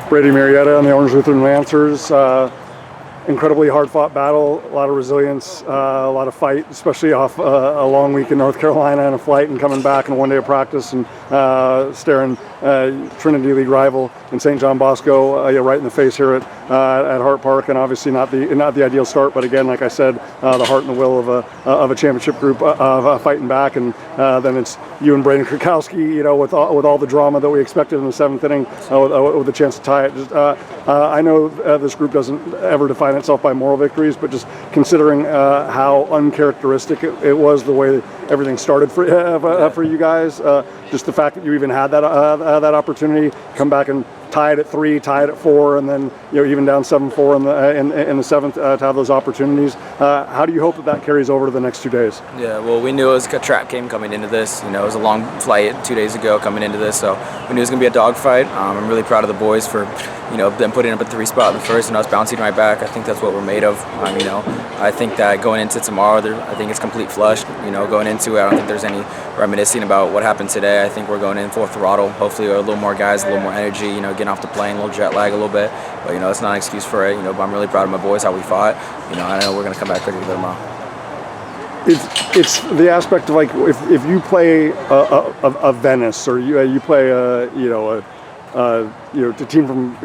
Brady Murrietta on the Orange Lutheran Lancers. Incredibly hard-fought battle, a lot of resilience, a lot of fight, especially off a long week in North Carolina and a flight and coming back and one day of practice and staring Trinity League rival in St. John Bosco right in the face here at Hart Park, and obviously not the ideal start, but again, like I said, the heart and the will of a championship group fighting back, and then it's you and Brayden Krakowski, with all the drama that we expected in the seventh inning, with a chance to tie it. I know this group doesn't ever define itself by moral victories, but just considering how uncharacteristic it was, the way everything started for you guys, just the fact that you even had that opportunity, come back and tie it at 3, tie it at 4, and then even down 7-4 in the seventh to have those opportunities. How do you hope that carries over to the next 2 days? Yeah, well, we knew it was a trap game coming into this. It was a long flight 2 days ago coming into this, so we knew it was going to be a dogfight. I'm really proud of the boys for them putting up a 3 spot in the first and us bouncing right back. I think that's what we're made of. I think that going into tomorrow, I think it's complete flush. Going into it, I don't think there's any reminiscing about what happened today. I think we're going in full throttle. Hopefully, a little more guys, a little more energy. Getting off the plane, a little jet lag, a little bit. But it's not an excuse for it. But I'm really proud of my boys, how we fought. I know we're going to come back ready to go tomorrow. It's the aspect of like if you play a Venice or you play a team from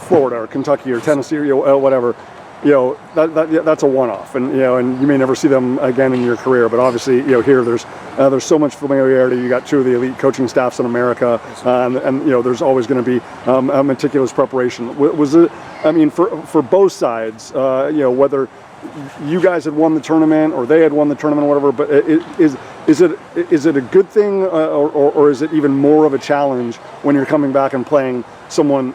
Florida or Kentucky or Tennessee or whatever, that's a one-off, and and you may never see them again in your career. But obviously, here there's so much familiarity. You got 2 of the elite coaching staffs in America, and there's always going to be a meticulous preparation. Was it? For both sides, whether you guys had won the tournament or they had won the tournament or whatever, but is it a good thing or is it even more of a challenge when you're coming back and playing someone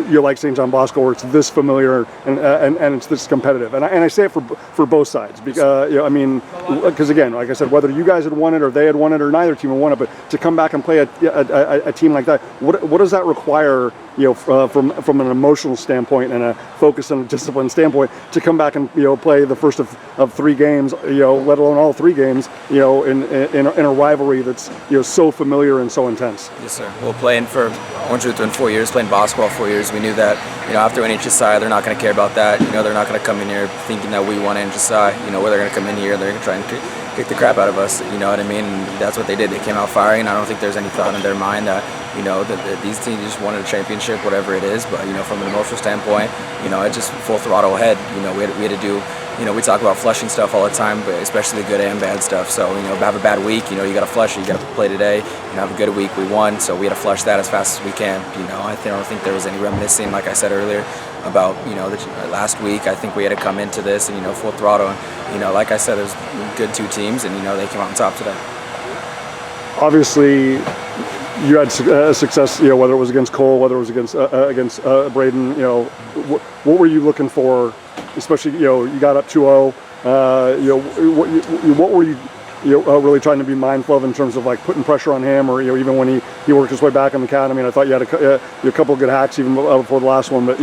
like St. John Bosco, where it's this familiar and it's this competitive, and I say it for both sides because again, like I said, whether you guys had won it or they had won it or neither team had won it, but to come back and play a team like that, what does that require? From an emotional standpoint and a focus and a discipline standpoint, to come back and play the first of 3 games, let alone all 3 games, in a rivalry that's so familiar and so intense. Yes, sir. Well, playing for Orange Lutheran 4 years, playing basketball 4 years, we knew that after an HSI, they're not going to care about that. They're not going to come in here thinking that we won HSI. Where they're going to come in here, they're going to try and kick the crap out of us. You know what I mean? And that's what they did. They came out firing. I don't think there's any thought in their mind that that these teams just wanted a championship, whatever it is. But from an emotional standpoint, it's just full throttle ahead. We had to do. We talk about flushing stuff all the time, but especially the good and bad stuff. So have a bad week, you got to flush it. You got to play today. Have a good week. We won, so we had to flush that as fast as we can. I don't think there was any reminiscing, like I said earlier, about the last week. I think we had to come into this and full throttle. And like I said, there's good 2 teams, and they came out on top today. Obviously, you had success, whether it was against Cole, whether it was against Brayden. What were you looking for? Especially, you got up 2-0. What were you really trying to be mindful of in terms of like putting pressure on him, or even when he worked his way back on the count? I thought you had a couple of good hacks even before the last one, but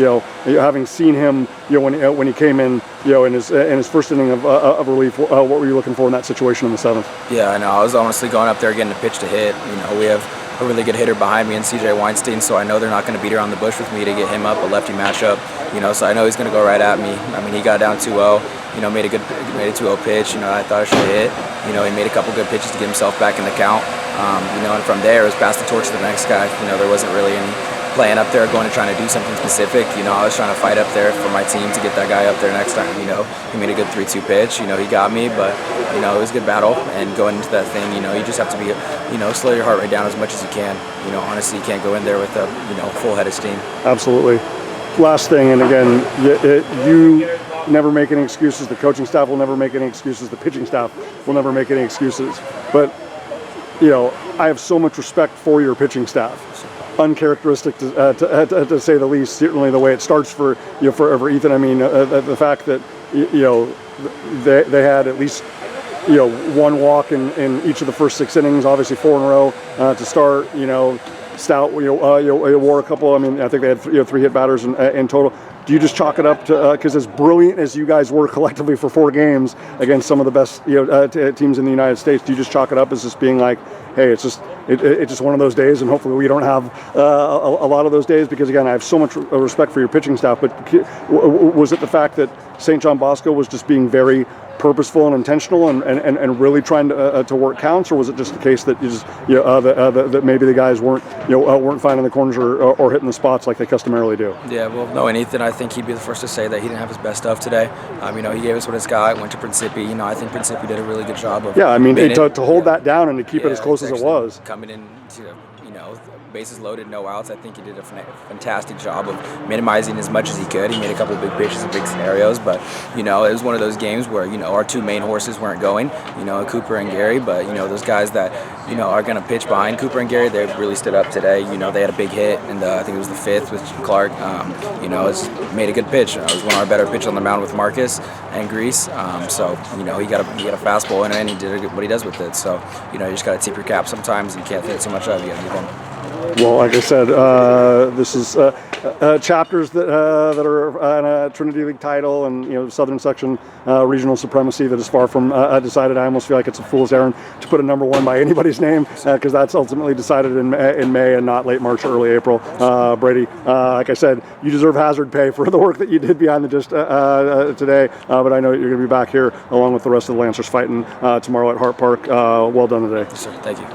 having seen him, when he came in, in his first inning of relief, what were you looking for in that situation in the 7th? Yeah, I know. I was honestly going up there getting a pitch to hit. We have a really good hitter behind me in CJ Weinstein, so I know they're not going to beat around the bush with me to get him up, a lefty matchup, so I know he's going to go right at me. He got down 2-0, made a 2-0 pitch, I thought I should have hit. He made a couple good pitches to get himself back in the count, and from there it was pass the torch to the next guy. There wasn't really any playing up there, going to trying to do something specific. I was trying to fight up there for my team to get that guy up there next time. He made a good 3-2 pitch. He got me, but it was a good battle. And going into that thing, you just have to be, slow your heart rate down as much as you can. Honestly, you can't go in there with a, full head of steam. Absolutely. Last thing, and again, you never make any excuses. The coaching staff will never make any excuses. The pitching staff will never make any excuses. But I have so much respect for your pitching staff. Uncharacteristic to say the least. Certainly the way it starts for for Ethan. The fact that they had at least 1 walk in each of the first 6 innings. Obviously 4 in a row to start. Stout wore a couple. I think they had 3 hit batters in total. Do you just chalk it up to because as brilliant as you guys were collectively for 4 games against some of the best teams in the United States, do you just chalk it up as just being like, hey, it's just it's just one of those days, and hopefully we don't have a lot of those days, because again, I have so much respect for your pitching staff. But was it the fact that St. John Bosco was just being very purposeful and intentional and really trying to work counts, or was it just the case that that maybe the guys weren't finding the corners or hitting the spots like they customarily do? Yeah, well, knowing Ethan, I think he'd be the first to say that he didn't have his best stuff today. He gave us what he's got. Went to Principi. I think Principi did a really good job of. Yeah, I mean, to hold that down and to keep it as close as it was. Coming in to, bases loaded, no outs. I think he did a fantastic job of minimizing as much as he could. He made a couple of big pitches and big scenarios, but it was one of those games where our two main horses weren't going, Cooper and Gary. But those guys that are going to pitch behind Cooper and Gary, they really stood up today. They had a big hit, and I think it was the fifth with Clark. It's made a good pitch. It was one of our better pitches on the mound with Marcus and Grease. So he got a fastball in it, and he did what he does with it. So you just got to tip your cap sometimes, and you can't hit so much of it. You got to move on. Well, like I said, this is chapters that are in a Trinity League title, and Southern Section regional supremacy that is far from decided. I almost feel like it's a fool's errand to put a number one by anybody's name, because that's ultimately decided in May and not late March or early April. Brady, like I said, you deserve hazard pay for the work that you did behind the disc today, but I know you're going to be back here along with the rest of the Lancers fighting tomorrow at Hart Park. Well done today. Yes, sir. Thank you.